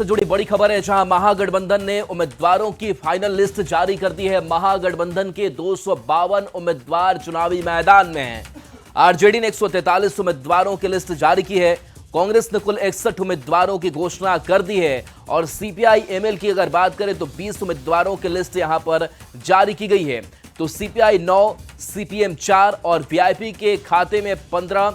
से जुड़ी बड़ी खबर है, जहां महागठबंधन ने उम्मीदवारों की फाइनल लिस्ट जारी कर दी है। महागठबंधन के 252 उम्मीदवार चुनावी मैदान में हैं। आरजेडी ने 143 उम्मीदवारों की लिस्ट जारी की है। कांग्रेस ने कुल 61 उम्मीदवारों की घोषणा कर दी है और सीपीआई एमएल की अगर बात करें तो 20 उम्मीदवारों की लिस्ट यहां पर जारी की गई है। तो सीपीआई 9, सीपीएम 4 और वीआईपी के खाते में 15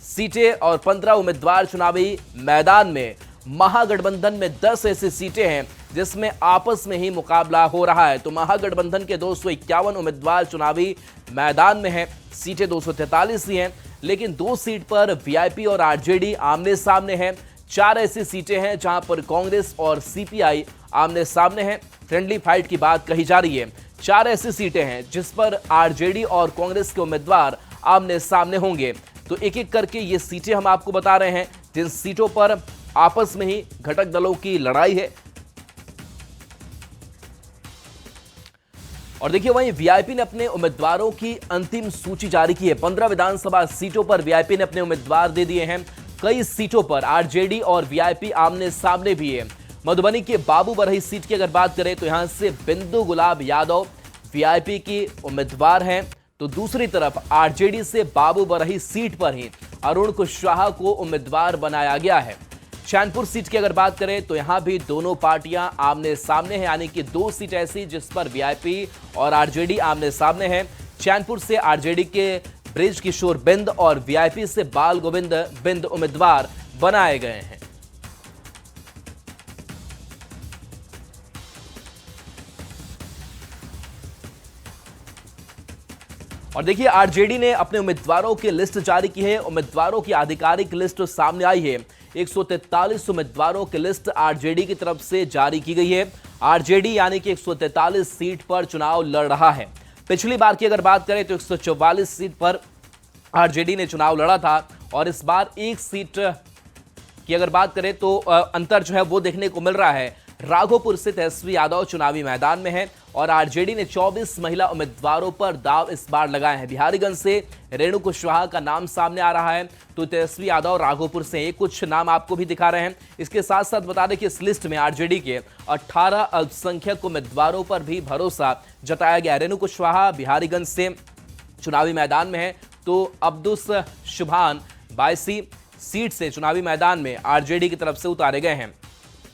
सीटें और 15 उम्मीदवार चुनावी मैदान में। महागठबंधन में 10 ऐसी सीटें हैं जिसमें आपस में ही मुकाबला हो रहा है। तो महागठबंधन के 251 उम्मीदवार चुनावी मैदान में हैं। सीटें 243 ही हैं, लेकिन 2 सीट पर वीआईपी और आरजेडी आमने सामने हैं। 4 ऐसी सीटें हैं जहां पर कांग्रेस और सीपीआई आमने सामने हैं। फ्रेंडली फाइट की बात कही जा रही है। 4 ऐसी सीटें हैं जिस पर आरजेडी और कांग्रेस के उम्मीदवार आमने सामने होंगे। तो एक एक करके ये सीटें हम आपको बता रहे हैं जिन सीटों पर आपस में ही घटक दलों की लड़ाई है। और देखिए, वहीं वीआईपी ने अपने उम्मीदवारों की अंतिम सूची जारी की है। 15 विधानसभा सीटों पर वीआईपी ने अपने उम्मीदवार दे दिए हैं। कई सीटों पर आरजेडी और वीआईपी आमने सामने भी है। मधुबनी के बाबू बरही सीट की अगर बात करें तो यहां से बिंदु गुलाब यादव वीआईपी की उम्मीदवार हैं। तो दूसरी तरफ आरजेडी से बाबू बरही सीट पर ही अरुण कुशवाहा को उम्मीदवार बनाया गया है। चैनपुर सीट की अगर बात करें तो यहां भी दोनों पार्टियां आमने सामने हैं, यानी कि 2 सीट ऐसी जिस पर वीआईपी और आरजेडी आमने सामने हैं। चैनपुर से आरजेडी के ब्रिज किशोर बिंद और वीआईपी से बाल गोविंद बिंद उम्मीदवार बनाए गए हैं। और देखिए, आरजेडी ने अपने उम्मीदवारों की लिस्ट जारी की है। उम्मीदवारों की आधिकारिक लिस्ट सामने आई है। 143 उम्मीदवारों की लिस्ट आरजेडी की तरफ से जारी की गई है। आरजेडी यानी कि 143 सीट पर चुनाव लड़ रहा है। पिछली बार की अगर बात करें तो 144 सीट पर आरजेडी ने चुनाव लड़ा था और इस बार 1 सीट की अगर बात करें तो अंतर जो है वो देखने को मिल रहा है। राघोपुर से तेजस्वी यादव चुनावी मैदान में है और आरजेडी ने 24 महिला उम्मीदवारों पर दाव इस बार लगाए हैं। बिहारीगंज से रेणु कुशवाहा का नाम सामने आ रहा है, तो तेजस्वी यादव राघोपुर से एक कुछ नाम आपको भी दिखा रहे हैं। इसके साथ साथ बता दें कि इस लिस्ट में आरजेडी के 18 अल्पसंख्यक उम्मीदवारों पर भी भरोसा जताया गया। रेणु कुशवाहा बिहारीगंज से चुनावी मैदान में है, तो अब्दुस शुभान बायसी सीट से चुनावी मैदान में आरजेडी की तरफ से उतारे गए हैं।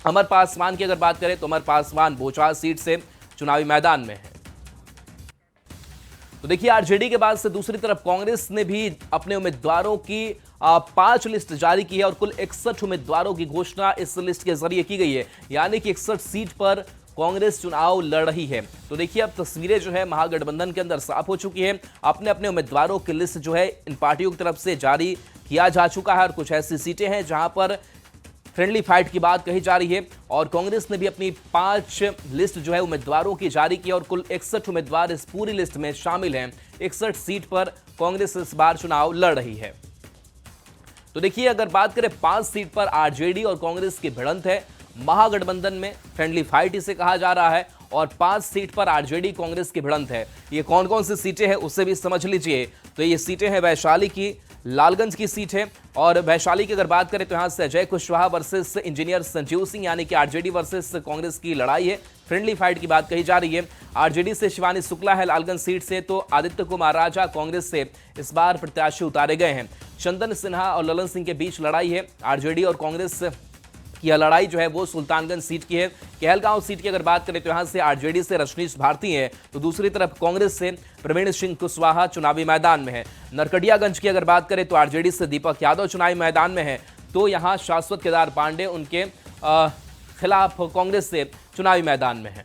अमर पासवान की अगर बात करें तो अमर पासवान बोचाल सीट से चुनावी मैदान में है। तो देखिए, आरजेडी के बाद से दूसरी तरफ कांग्रेस ने भी अपने उम्मीदवारों की 5 लिस्ट जारी की है और कुल 61 उम्मीदवारों की घोषणा इस लिस्ट के जरिए की गई है, यानी कि 61 सीट पर कांग्रेस चुनाव लड़ रही है। तो देखिए, अब तस्वीरें जो है महागठबंधन के अंदर साफ हो चुकी है। अपने अपने उम्मीदवारों की लिस्ट जो है इन पार्टियों की तरफ से जारी किया जा चुका है और कुछ ऐसी सीटें हैं जहां पर फ्रेंडली फाइट की बात कही जा रही है। और कांग्रेस ने भी अपनी 5 लिस्ट जो है उम्मीदवारों की जारी की और कुल 61 उम्मीदवार इस पूरी लिस्ट में शामिल हैं। 61 सीट पर कांग्रेस इस बार चुनाव लड़ रही है। तो देखिए, अगर बात करें 5 सीट पर आरजेडी और कांग्रेस की भिड़ंत है। महागठबंधन में फ्रेंडली फाइट इसे कहा जा रहा है और 5 सीट पर आरजेडी कांग्रेस की भिड़ंत है। ये कौन कौन सी सीटें हैं उसे भी समझ लीजिए। तो ये सीटें हैं वैशाली की, लालगंज की सीट है और वैशाली की अगर बात करें तो यहां से अजय कुशवाहा वर्सेस इंजीनियर संजीव सिंह, यानी कि आरजेडी वर्सेस कांग्रेस की लड़ाई है। फ्रेंडली फाइट की बात कही जा रही है। आरजेडी से शिवानी शुक्ला है लालगंज सीट से, तो आदित्य कुमार राजा कांग्रेस से इस बार प्रत्याशी उतारे गए हैं। चंदन सिन्हा और ललन सिंह के बीच लड़ाई है। आरजेडी और कांग्रेस की यह लड़ाई जो है वो सुल्तानगंज सीट की है। कहलगांव सीट की अगर बात करें तो यहां से आरजेडी से रजनीश भारती है, तो दूसरी तरफ कांग्रेस से प्रवीण सिंह कुशवाहा चुनावी मैदान में है। नरकटियागंज की अगर बात करें तो आरजेडी से दीपक यादव चुनावी मैदान में है, तो यहां शाश्वत केदार पांडे उनके खिलाफ कांग्रेस से चुनावी मैदान में है।